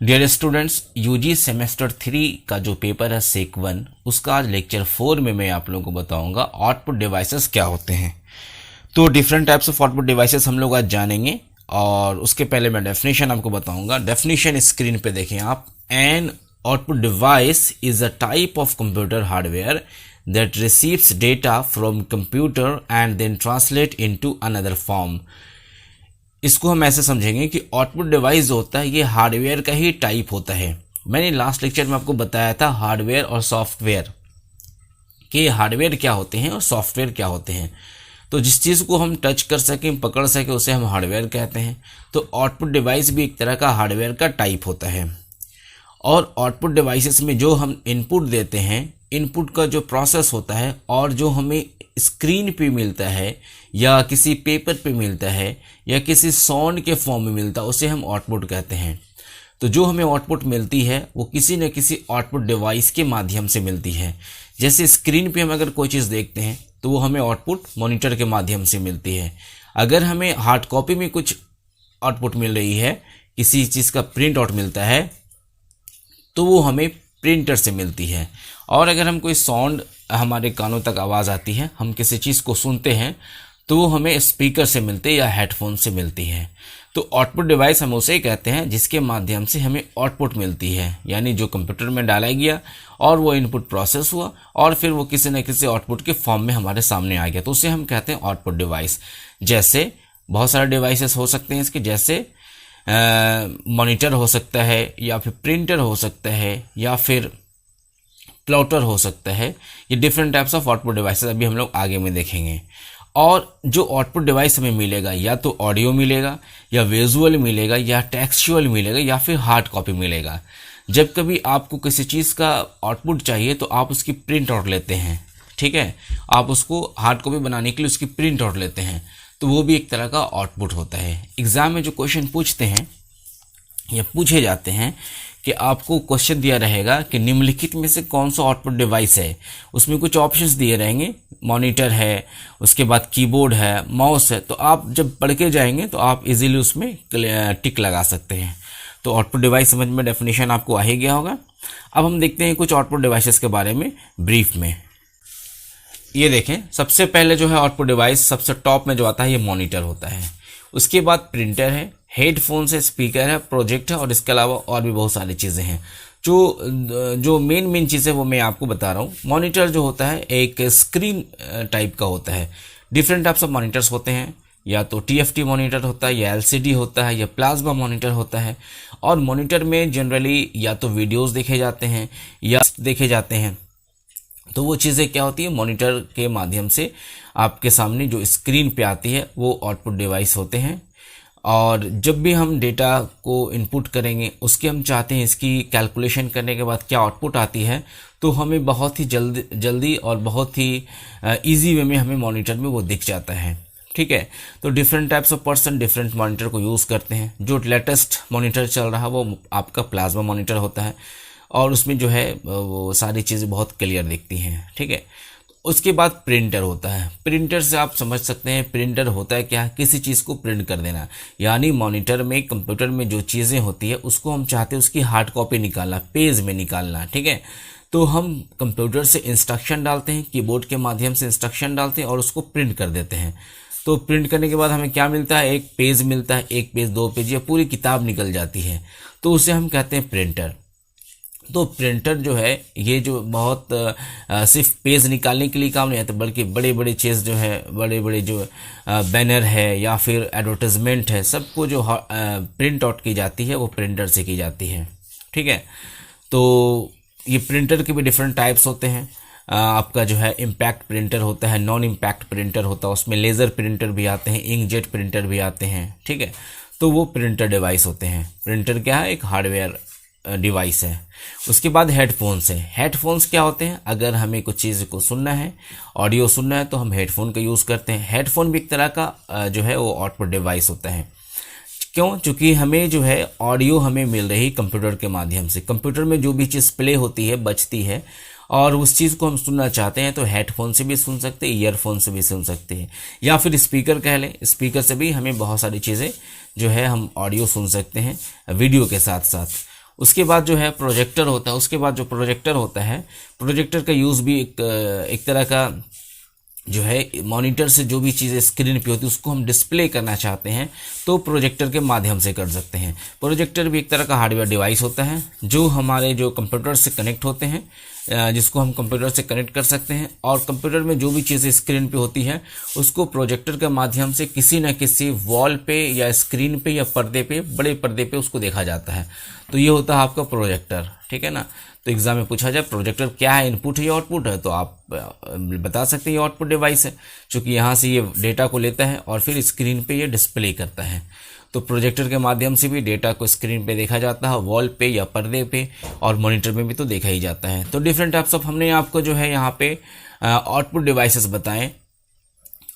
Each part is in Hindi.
डियर स्टूडेंट्स, यूजी सेमेस्टर 3 का जो पेपर है सेक 1, उसका आज लेक्चर 4 में मैं आप लोगों को बताऊंगा आउटपुट डिवाइसेस क्या होते हैं। तो different types of output devices हम लोग आज जानेंगे, और उसके पहले मैं डेफिनेशन आपको बताऊंगा। डेफिनेशन स्क्रीन पे देखें आप। An output device is a type of computer hardware that receives data from computer and then translate into another form. इसको हम ऐसे समझेंगे कि आउटपुट डिवाइस जो होता है ये हार्डवेयर का ही टाइप होता है। मैंने लास्ट लेक्चर में आपको बताया था हार्डवेयर और सॉफ्टवेयर, कि हार्डवेयर क्या होते हैं और सॉफ्टवेयर क्या होते हैं। तो जिस चीज़ को हम टच कर सकें, पकड़ सकें, उसे हम हार्डवेयर कहते हैं। तो आउटपुट डिवाइस भी एक तरह का हार्डवेयर का टाइप होता है। और आउटपुट डिवाइसेस में जो हम इनपुट देते हैं, इनपुट का जो प्रोसेस होता है और जो हमें स्क्रीन पे मिलता है या किसी पेपर पे मिलता है या किसी साउंड के फॉर्म में मिलता है, उसे हम आउटपुट कहते हैं। तो जो हमें आउटपुट मिलती है वो किसी न किसी आउटपुट डिवाइस के माध्यम से मिलती है। जैसे स्क्रीन पे हम अगर कोई चीज़ देखते हैं तो वो हमें आउटपुट मॉनिटर के माध्यम से मिलती है। अगर हमें हार्ड कॉपी में कुछ आउटपुट मिल रही है, किसी चीज़ का प्रिंट आउट मिलता है, तो वो हमें प्रिंटर से मिलती है। और अगर हम कोई साउंड, हमारे कानों तक आवाज़ आती है, हम किसी चीज़ को सुनते हैं, तो वो हमें स्पीकर से मिलते हैं या हेडफोन से मिलती है। तो आउटपुट डिवाइस हम उसे कहते हैं जिसके माध्यम से हमें आउटपुट मिलती है, यानी जो कंप्यूटर में डाला गया और वो इनपुट प्रोसेस हुआ और फिर वो किसी न किसी आउटपुट के फॉर्म में हमारे सामने आ गया, तो उसे हम कहते हैं आउटपुट डिवाइस। जैसे बहुत सारे डिवाइसेस हो सकते हैं इसके, जैसे मॉनिटर हो सकता है, या फिर प्रिंटर हो सकता है, या फिर प्लॉटर हो सकता है। ये different types of output devices अभी हम लोग आगे में देखेंगे। और जो आउटपुट डिवाइस हमें मिलेगा, या तो ऑडियो मिलेगा, या विजुअल मिलेगा, या टेक्सचुअल मिलेगा, या फिर हार्ड कॉपी मिलेगा। जब कभी आपको किसी चीज़ का आउटपुट चाहिए तो आप उसकी प्रिंट आउट लेते हैं, ठीक है। आप उसको हार्ड कॉपी बनाने के लिए उसकी प्रिंट आउट लेते हैं, तो वो भी एक तरह का आउटपुट होता है। एग्जाम में जो क्वेश्चन पूछते हैं या पूछे जाते हैं कि आपको क्वेश्चन दिया रहेगा कि निम्नलिखित में से कौन सा आउटपुट डिवाइस है। उसमें कुछ ऑप्शंस दिए रहेंगे, मॉनिटर है, उसके बाद कीबोर्ड है, माउस है। तो आप जब पढ़ के जाएंगे तो आप इजीली उसमें टिक लगा सकते हैं। तो आउटपुट डिवाइस समझ में डेफिनेशन आपको आ ही गया होगा। अब हम देखते हैं कुछ आउटपुट डिवाइसेस के बारे में ब्रीफ में। ये देखें, सबसे पहले जो है आउटपुट डिवाइस सबसे टॉप में जो आता है ये मॉनिटर होता है। उसके बाद प्रिंटर है, हेडफोन से, स्पीकर है, प्रोजेक्ट है, और इसके अलावा और भी बहुत सारी चीज़ें हैं। जो मेन चीज़ें वो मैं आपको बता रहा हूँ। मॉनिटर जो होता है एक स्क्रीन टाइप का होता है। डिफरेंट टाइप्स ऑफ मॉनिटर्स होते हैं, या तो TFT मॉनिटर होता है, या LCD होता है, या प्लाज्मा मॉनिटर होता है। और मॉनिटर में जनरली या तो वीडियोज़ देखे जाते हैं या देखे जाते हैं। तो वो चीज़ें क्या होती है, मॉनिटर के माध्यम से आपके सामने जो स्क्रीन पे आती है वो आउटपुट डिवाइस होते हैं। और जब भी हम डेटा को इनपुट करेंगे, उसके हम चाहते हैं इसकी कैलकुलेशन करने के बाद क्या आउटपुट आती है, तो हमें बहुत ही जल्दी और बहुत ही इजी वे में हमें मॉनिटर में वो दिख जाता है, ठीक है। तो different types of person different monitor को यूज़ करते हैं। जो लेटेस्ट मॉनिटर चल रहा है वो आपका प्लाज्मा मॉनिटर होता है, और उसमें जो है वो सारी चीज़ें बहुत क्लियर दिखती हैं, ठीक है। उसके बाद प्रिंटर होता है। प्रिंटर से आप समझ सकते हैं प्रिंटर होता है क्या, किसी चीज़ को प्रिंट कर देना। यानी मॉनिटर में, कंप्यूटर में जो चीज़ें होती है उसको हम चाहते हैं उसकी हार्ड कॉपी निकालना, पेज में निकालना, ठीक है। तो हम कंप्यूटर से इंस्ट्रक्शन डालते हैं, कीबोर्ड के माध्यम से इंस्ट्रक्शन डालते हैं और उसको प्रिंट कर देते हैं। तो प्रिंट करने के बाद हमें क्या मिलता है, एक पेज मिलता है, एक पेज, 2 पेज, या पूरी किताब निकल जाती है। तो उसे हम कहते हैं प्रिंटर। तो प्रिंटर जो है ये जो बहुत सिर्फ पेज निकालने के लिए काम नहीं आता, बल्कि बड़े बड़े चीज़ जो है, बड़े बड़े जो बैनर है या फिर एडवर्टाइजमेंट है, सबको जो प्रिंट आउट की जाती है वो प्रिंटर से की जाती है, ठीक है। तो ये प्रिंटर के भी डिफरेंट टाइप्स होते हैं। आपका जो है इम्पैक्ट प्रिंटर होता है, नॉन इम्पैक्ट प्रिंटर होता है, उसमें लेज़र प्रिंटर भी आते हैं, इंकजेट प्रिंटर भी आते हैं, ठीक है। तो वो प्रिंटर डिवाइस होते हैं। प्रिंटर क्या है, एक हार्डवेयर डिवाइस है। उसके बाद हेडफोन्स है। हेडफोन्स क्या होते हैं, अगर हमें कुछ चीज़ को सुनना है, ऑडियो सुनना है, तो हम हेडफोन का यूज़ करते हैं। हेडफोन भी एक तरह का जो है वो आउटपुट डिवाइस होता है। क्यों? क्योंकि हमें जो है ऑडियो हमें मिल रही कंप्यूटर के माध्यम से। कंप्यूटर में जो भी चीज़ प्ले होती है, बजती है, और उस चीज़ को हम सुनना चाहते हैं तो हेडफोन से भी सुन सकते हैं, ईयरफोन से भी सुन सकते हैं, या फिर स्पीकर कह लें। स्पीकर से भी हमें बहुत सारी चीज़ें जो है हम ऑडियो सुन सकते हैं वीडियो के साथ साथ। उसके बाद जो है प्रोजेक्टर होता है। उसके बाद जो प्रोजेक्टर होता है, प्रोजेक्टर का यूज़ भी एक तरह का जो है मॉनिटर से जो भी चीज़ें स्क्रीन पे होती है उसको हम डिस्प्ले करना चाहते हैं तो प्रोजेक्टर के माध्यम से कर सकते हैं। प्रोजेक्टर भी एक तरह का हार्डवेयर डिवाइस होता है जो हमारे जो कंप्यूटर से कनेक्ट होते हैं, जिसको हम कंप्यूटर से कनेक्ट कर सकते हैं, और कंप्यूटर में जो भी चीज़ें स्क्रीन पे होती है उसको प्रोजेक्टर के माध्यम से किसी न किसी वॉल पे या स्क्रीन पे या पर्दे पे, बड़े पर्दे पे उसको देखा जाता है। तो ये होता है आपका प्रोजेक्टर, ठीक है ना। तो एग्जाम में पूछा जाए प्रोजेक्टर क्या है, इनपुट है या आउटपुट है, तो आप बता सकते हैं ये आउटपुट डिवाइस है, क्योंकि यहाँ से ये डेटा को लेता है और फिर स्क्रीन पे ये डिस्प्ले करता है। तो प्रोजेक्टर के माध्यम से भी डेटा को स्क्रीन पे देखा जाता है, वॉल पे या पर्दे पे, और मॉनिटर में भी तो देखा ही जाता है। तो डिफरेंट टाइप्स ऑफ हमने आपको जो है यहाँ पे आउटपुट डिवाइसेस बताएं,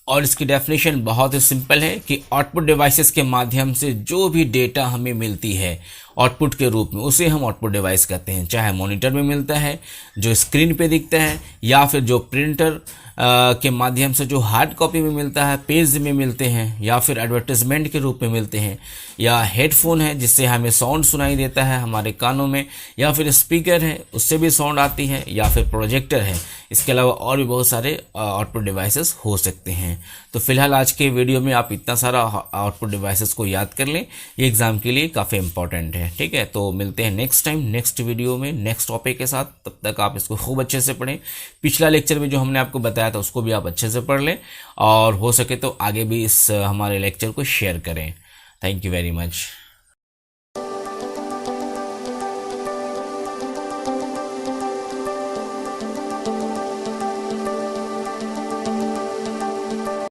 और इसकी डेफिनेशन बहुत ही सिंपल है कि आउटपुट डिवाइसेस के माध्यम से जो भी डेटा हमें मिलती है आउटपुट के रूप में उसे हम आउटपुट डिवाइस कहते हैं। चाहे मॉनिटर में मिलता है जो स्क्रीन पे दिखता है, या फिर जो प्रिंटर के माध्यम से जो हार्ड कॉपी में मिलता है, पेज में मिलते हैं, या फिर एडवर्टाइजमेंट के रूप में मिलते हैं, या हेडफोन है जिससे हमें साउंड सुनाई देता है हमारे कानों में, या फिर स्पीकर है उससे भी साउंड आती है, या फिर प्रोजेक्टर है। इसके अलावा और भी बहुत सारे आउटपुट डिवाइसेस हो सकते हैं। तो फिलहाल आज के वीडियो में आप इतना सारा आउटपुट डिवाइसेस को याद कर लें, ये एग्जाम के लिए काफ़ी इंपॉर्टेंट है, ठीक है। तो मिलते हैं नेक्स्ट टाइम नेक्स्ट वीडियो में नेक्स्ट टॉपिक के साथ। तब तक आप इसको खूब अच्छे से पढ़ें। पिछला लेक्चर में जो हमने आपको बताया था उसको भी आप अच्छे से पढ़ लें, और हो सके तो आगे भी इस हमारे लेक्चर को शेयर करें। Thank you very much.